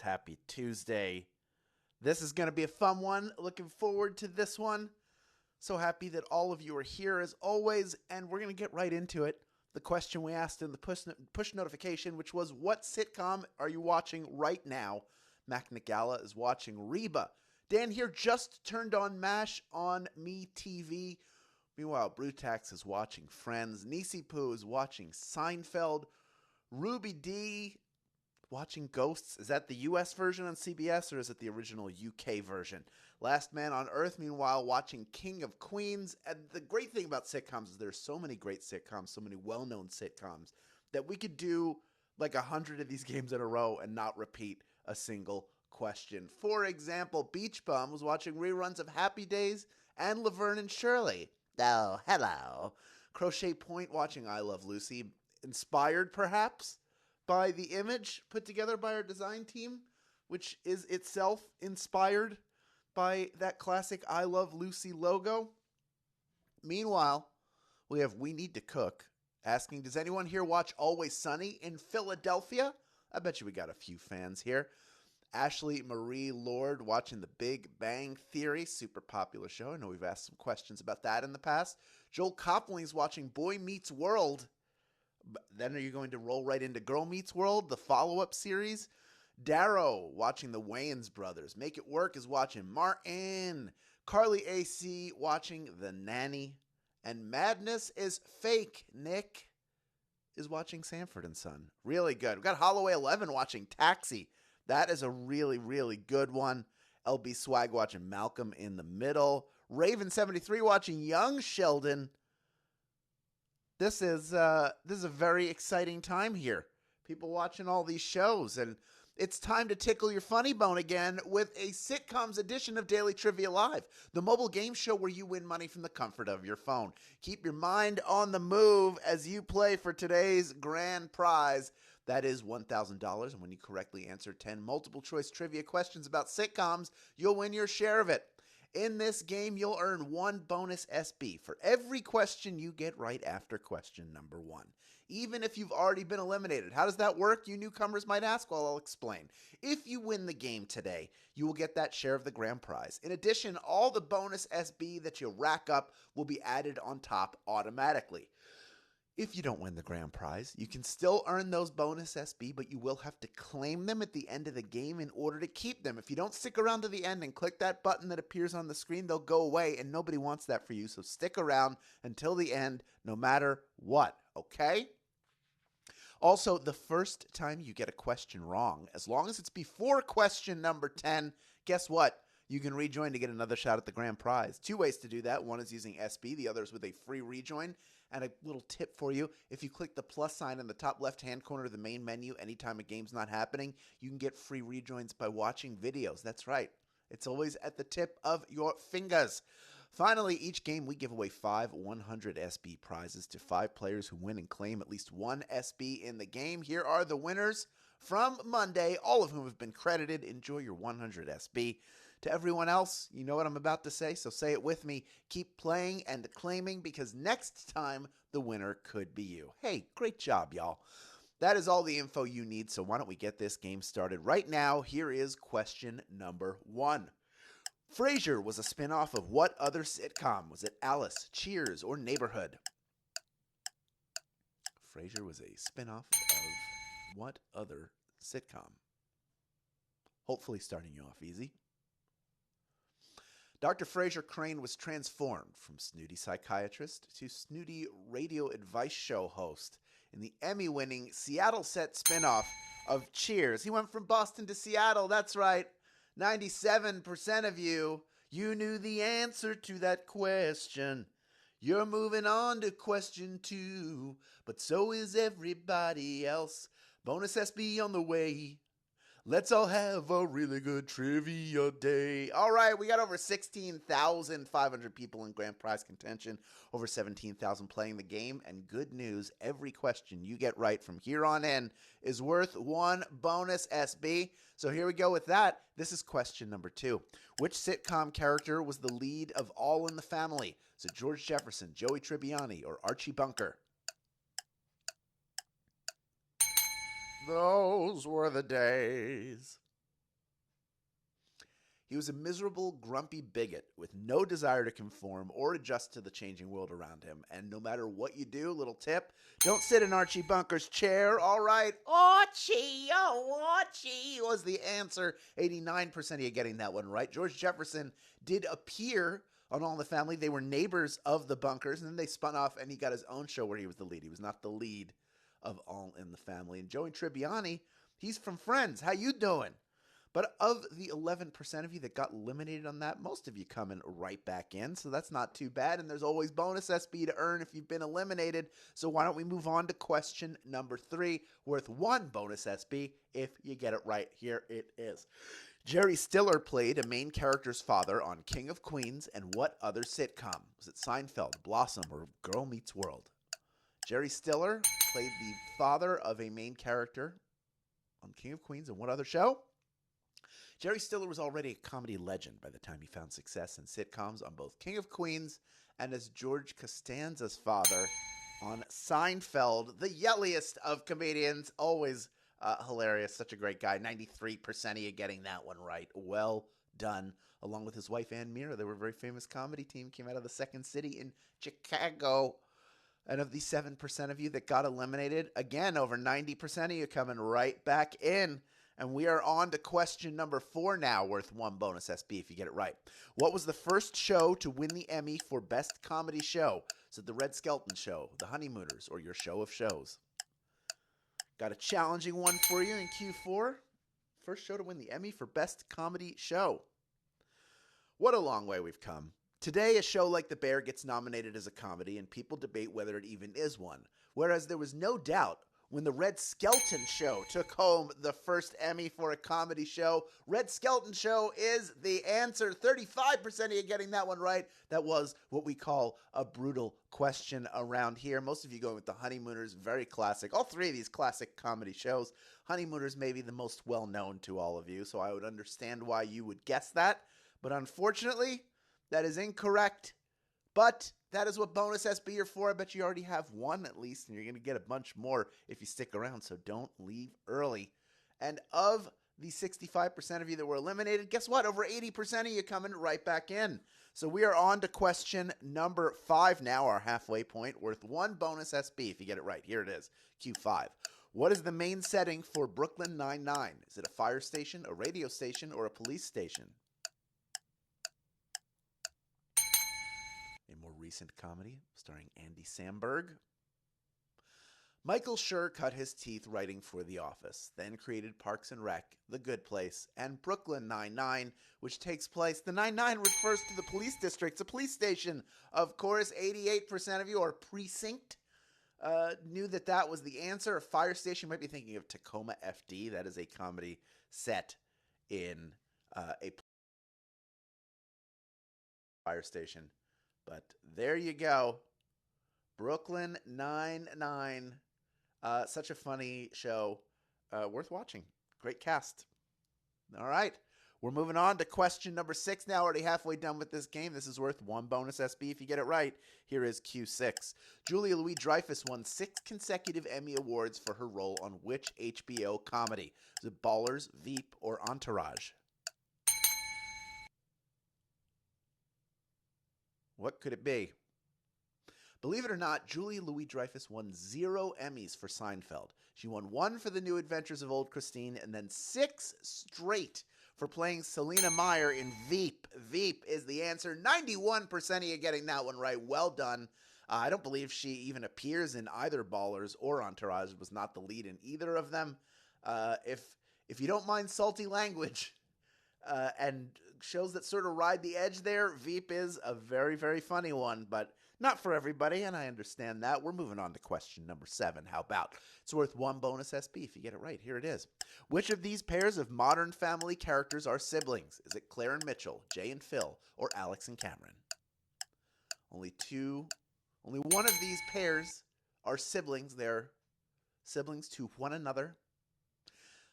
Happy Tuesday. This is going to be a fun one. Looking forward to this one. So happy that all of you are here as always, and we're going to get right into it. The question we asked in the push notification, which was, what sitcom are you watching right now? Mac Nagala is watching Reba. Dan here just turned on MASH on Me TV. Meanwhile, Brutax is watching Friends. Nisi Poo is watching Seinfeld. Ruby D watching Ghosts. Is that the US version on CBS or is it the original UK version? Last Man on Earth, meanwhile, watching King of Queens. And the great thing about sitcoms is there's so many great sitcoms, so many well-known sitcoms, that we could do like 100 of these games in a row and not repeat a single question. For example, Beach Bum was watching reruns of Happy Days and Laverne and Shirley. Oh, hello. Crochet Point watching I Love Lucy. Inspired, perhaps, by the image put together by our design team, which is itself inspired by that classic I Love Lucy logo. Meanwhile, we have We Need to Cook asking, does anyone here watch Always Sunny in Philadelphia? I bet you we got a few fans here. Ashley Marie Lord watching The Big Bang Theory, super popular show. I know we've asked some questions about that in the past. Joel Copling's watching Boy Meets World. Then are you going to roll right into Girl Meets World, the follow-up series? Darrow watching the Wayans Brothers. Make It Work is watching Martin. Carly AC watching The Nanny. And Madness is Fake. Nick is watching Sanford and Son. Really good. We've got Holloway 11 watching Taxi. That is a really, really good one. LB Swag watching Malcolm in the Middle. Raven 73 watching Young Sheldon. This is a very exciting time here. People watching all these shows, and it's time to tickle your funny bone again with a Sitcoms edition of Daily Trivia Live, the mobile game show where you win money from the comfort of your phone. Keep your mind on the move as you play for today's grand prize. That is $1,000, and when you correctly answer 10 multiple-choice trivia questions about sitcoms, you'll win your share of it. In this game, you'll earn one bonus SB for every question you get right after question number 1, even if you've already been eliminated. How does that work? You newcomers might ask. Well, I'll explain. If you win the game today, you will get that share of the grand prize. In addition, all the bonus SB that you rack up will be added on top automatically. If you don't win the grand prize, you can still earn those bonus SB, but you will have to claim them at the end of the game in order to keep them. If you don't stick around to the end and click that button that appears on the screen, they'll go away, and nobody wants that for you. So stick around until the end, no matter what, okay? Also, the first time you get a question wrong, as long as it's before question number 10, guess what? You can rejoin to get another shot at the grand prize. 2 ways to do that. One is using SB, the other is with a free rejoin. And a little tip for you, if you click the plus sign in the top left-hand corner of the main menu anytime a game's not happening, you can get free rejoins by watching videos. That's right. It's always at the tip of your fingers. Finally, each game we give away 5 100 SB prizes to 5 players who win and claim at least 1 SB in the game. Here are the winners from Monday, all of whom have been credited. Enjoy your 100 SB. To everyone else, you know what I'm about to say, so say it with me. Keep playing and claiming, because next time the winner could be you. Hey, great job, y'all. That is all the info you need, so why don't we get this game started right now. Here is question number 1. Frasier was a spinoff of what other sitcom? Was it Alice, Cheers, or Neighborhood? Frasier was a spinoff of what other sitcom? Hopefully starting you off easy. Dr. Frasier Crane was transformed from snooty psychiatrist to snooty radio advice show host in the Emmy-winning Seattle-set spinoff of Cheers. He went from Boston to Seattle, that's right. 97% of you knew the answer to that question. You're moving on to question 2, but so is everybody else. Bonus SB on the way. Let's all have a really good trivia day. All right, we got over 16,500 people in grand prize contention, over 17,000 playing the game, and good news, every question you get right from here on in is worth 1 bonus SB. So here we go with that. This is question number 2. Which sitcom character was the lead of All in the Family? Is it George Jefferson, Joey Tribbiani, or Archie Bunker? Those were the days. He was a miserable, grumpy bigot with no desire to conform or adjust to the changing world around him. And no matter what you do, little tip, don't sit in Archie Bunker's chair. All right, Archie, oh, Archie was the answer. 89% of you getting that one right. George Jefferson did appear on All in the Family. They were neighbors of the Bunkers, and then they spun off, and he got his own show where he was the lead. He was not the lead of All in the Family. And Joey Tribbiani, he's from Friends. How you doing? But of the 11% of you that got eliminated on that, most of you coming right back in, so that's not too bad. And there's always bonus SB to earn if you've been eliminated. So why don't we move on to question number 3, worth 1 bonus SB if you get it right. Here it is. Jerry Stiller played a main character's father on King of Queens and what other sitcom? Was it Seinfeld, Blossom, or Girl Meets World? Jerry Stiller played the father of a main character on King of Queens and what other show? Jerry Stiller was already a comedy legend by the time he found success in sitcoms on both King of Queens and as George Costanza's father on Seinfeld, the yelliest of comedians, always hilarious, such a great guy. 93% of you getting that one right. Well done. Along with his wife, Ann Mira, they were a very famous comedy team, came out of the Second City in Chicago. And of the 7% of you that got eliminated, again, over 90% of you coming right back in. And we are on to question number 4 now, worth 1 bonus SB if you get it right. What was the first show to win the Emmy for Best Comedy Show? Is it The Red Skelton Show, The Honeymooners, or Your Show of Shows? Got a challenging one for you in Q4. First show to win the Emmy for Best Comedy Show. What a long way we've come. Today, a show like The Bear gets nominated as a comedy, and people debate whether it even is one. Whereas there was no doubt when the Red Skelton Show took home the first Emmy for a comedy show. Red Skelton Show is the answer. 35% of you getting that one right. That was what we call a brutal question around here. Most of you going with The Honeymooners, very classic. All 3 of these classic comedy shows. Honeymooners may be the most well-known to all of you, so I would understand why you would guess that. But unfortunately, that is incorrect. But that is what bonus SB are for. I bet you already have 1 at least, and you're going to get a bunch more if you stick around, so don't leave early. And of the 65% of you that were eliminated, guess what? Over 80% of you coming right back in. So we are on to question number 5 now, our halfway point, worth 1 bonus SB if you get it right. Here it is, Q5. What is the main setting for Brooklyn Nine-Nine? Is it a fire station, a radio station, or a police station? A more recent comedy starring Andy Samberg. Michael Schur cut his teeth writing for The Office, then created Parks and Rec, The Good Place, and Brooklyn Nine-Nine, which takes place. The Nine-Nine refers to the police district. It's a police station. Of course, 88% of you, or precinct, knew that that was the answer. A fire station, you might be thinking of Tacoma FD. That is a comedy set in a fire station. But there you go. Brooklyn Nine-Nine. Such a funny show. Worth watching. Great cast. All right. We're moving on to question number 6 now. Already halfway done with this game. This is worth 1 bonus SB if you get it right. Here is Q6. Julia Louis-Dreyfus won 6 consecutive Emmy Awards for her role on which HBO comedy? Is it Ballers, Veep, or Entourage? What could it be? Believe it or not, Julia Louis-Dreyfus won 0 Emmys for Seinfeld. She won 1 for The New Adventures of Old Christine and then 6 straight for playing Selena Meyer in Veep. Veep is the answer. 91% of you getting that one right. Well done. I don't believe she even appears in either Ballers or Entourage. Was not the lead in either of them. If you don't mind salty language and shows that sort of ride the edge there, Veep is a very, very funny one, but not for everybody, and I understand that. We're moving on to question number 7. How about? It's worth 1 bonus SB if you get it right. Here it is. Which of these pairs of Modern Family characters are siblings? Is it Claire and Mitchell, Jay and Phil, or Alex and Cameron? Only one of these pairs are siblings. They're siblings to one another.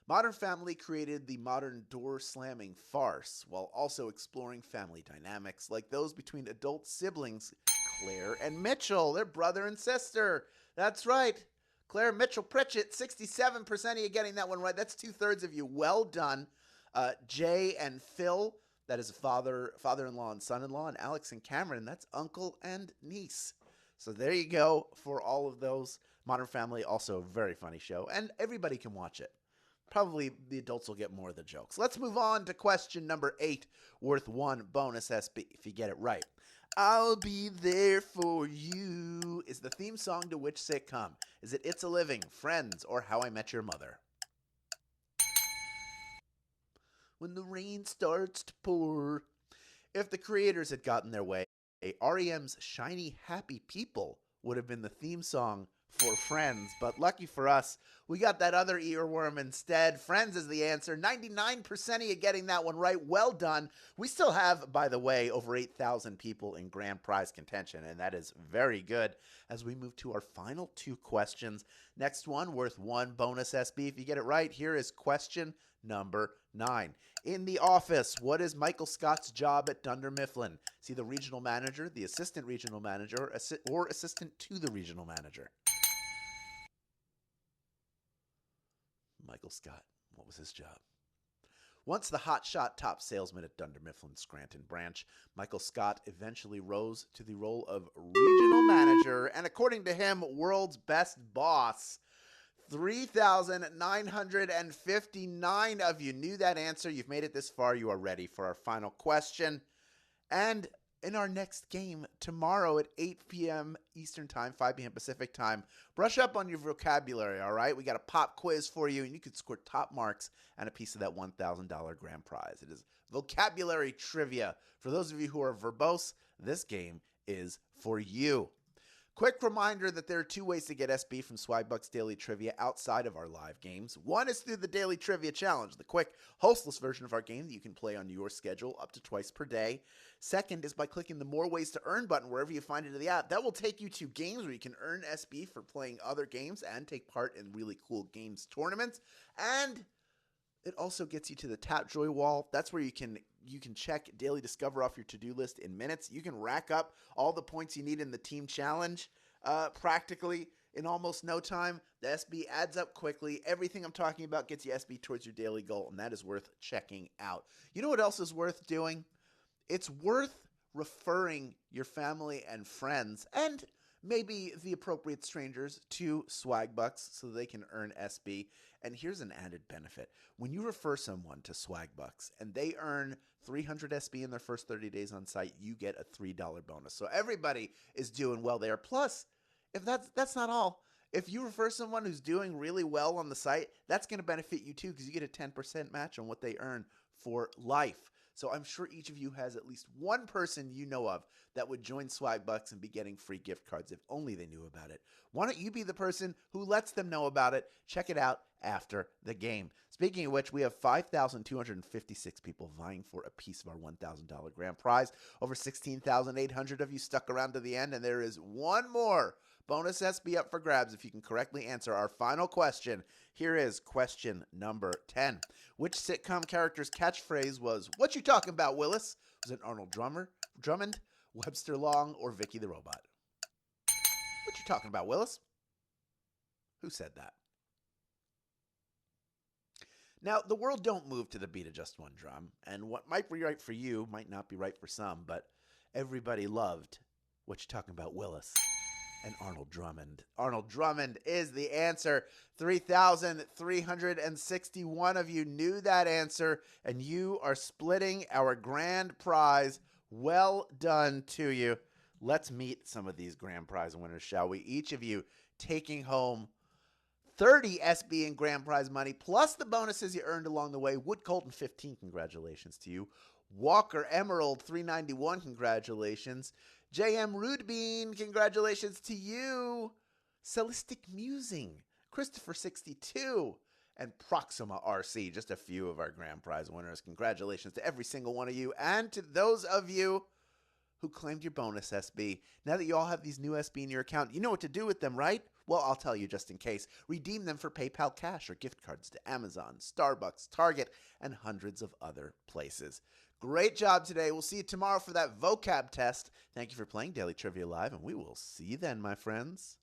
Modern Family created the modern door-slamming farce while also exploring family dynamics like those between adult siblings Claire and Mitchell. They're brother and sister. That's right. Claire Mitchell Pritchett, 67% of you getting that one right. That's 2/3 of you. Well done. Jay and Phil, That is father-in-law and son-in-law, and Alex and Cameron, that's uncle and niece. So there you go for all of those. Modern Family, also a very funny show, and everybody can watch it. Probably the adults will get more of the jokes. Let's move on to question number 8, worth 1 bonus SB if you get it right. I'll Be There For You is the theme song to which sitcom? Is it It's a Living, Friends, or How I Met Your Mother? When the rain starts to pour. If the creators had gotten their way, REM's Shiny Happy People would have been the theme song for Friends, but lucky for us, we got that other earworm instead. Friends is the answer. 99% of you getting that one right. Well done. We still have, by the way, over 8,000 people in grand prize contention, and that is very good. As we move to our final 2 questions, next one worth 1 bonus SB. If you get it right, here is question number 9. In The Office, what is Michael Scott's job at Dunder Mifflin? Is he the regional manager, the assistant regional manager, or assistant to the regional manager? Michael Scott, what was his job? Once the hotshot top salesman at Dunder Mifflin's Scranton branch, Michael Scott eventually rose to the role of regional manager, and according to him, world's best boss. 3,959 of you knew that answer. You've made it this far. You are ready for our final question. And in our next game tomorrow at 8 p.m. Eastern Time, 5 p.m. Pacific Time, brush up on your vocabulary, all right? We got a pop quiz for you, and you can score top marks and a piece of that $1,000 grand prize. It is vocabulary trivia. For those of you who are verbose, this game is for you. Quick reminder that there are 2 ways to get SB from Swagbucks Daily Trivia outside of our live games. One is through the Daily Trivia Challenge, the quick, hostless version of our game that you can play on your schedule up to twice per day. Second is by clicking the More Ways to Earn button wherever you find it in the app. That will take you to games where you can earn SB for playing other games and take part in really cool games tournaments. And it also gets you to the Tapjoy wall. That's where you can check Daily Discover off your to-do list in minutes. You can rack up all the points you need in the team challenge practically in almost no time. The SB adds up quickly. Everything I'm talking about gets you SB towards your daily goal, and that is worth checking out. You know what else is worth doing? It's worth referring your family and friends and maybe the appropriate strangers to Swagbucks so they can earn SB. And here's an added benefit. When you refer someone to Swagbucks and they earn 300 SB in their first 30 days on site, you get a $3 bonus. So everybody is doing well there. Plus, if that's not all, if you refer someone who's doing really well on the site, that's going to benefit you too because you get a 10% match on what they earn for life. So I'm sure each of you has at least one person you know of that would join Swagbucks and be getting free gift cards if only they knew about it. Why don't you be the person who lets them know about it? Check it out after the game. Speaking of which, we have 5,256 people vying for a piece of our $1,000 grand prize. Over 16,800 of you stuck around to the end, and there is one more bonus SB up for grabs if you can correctly answer our final question. Here is question number 10. Which sitcom character's catchphrase was, "What you talking about, Willis?" Was it Arnold Drummond, Webster Long, or Vicky the Robot? What you talking about, Willis? Who said that? Now, the world don't move to the beat of just one drum, and what might be right for you might not be right for some, but everybody loved "What you talking about, Willis?" and Arnold Drummond. Arnold Drummond is the answer. 3,361 of you knew that answer, and you are splitting our grand prize. Well done to you. Let's meet some of these grand prize winners, shall we? Each of you taking home 30 SB in grand prize money, plus the bonuses you earned along the way. Wood Colton, 15, congratulations to you. Walker Emerald, 391, congratulations. J.M. Rudbean, congratulations to you. Celistic Musing, Christopher, 62. And Proxima RC, just a few of our grand prize winners. Congratulations to every single one of you and to those of you who claimed your bonus SB. Now that you all have these new SB in your account, you know what to do with them, right? Well, I'll tell you just in case. Redeem them for PayPal cash or gift cards to Amazon, Starbucks, Target, and hundreds of other places. Great job today. We'll see you tomorrow for that vocab test. Thank you for playing Daily Trivia Live, and we will see you then, my friends.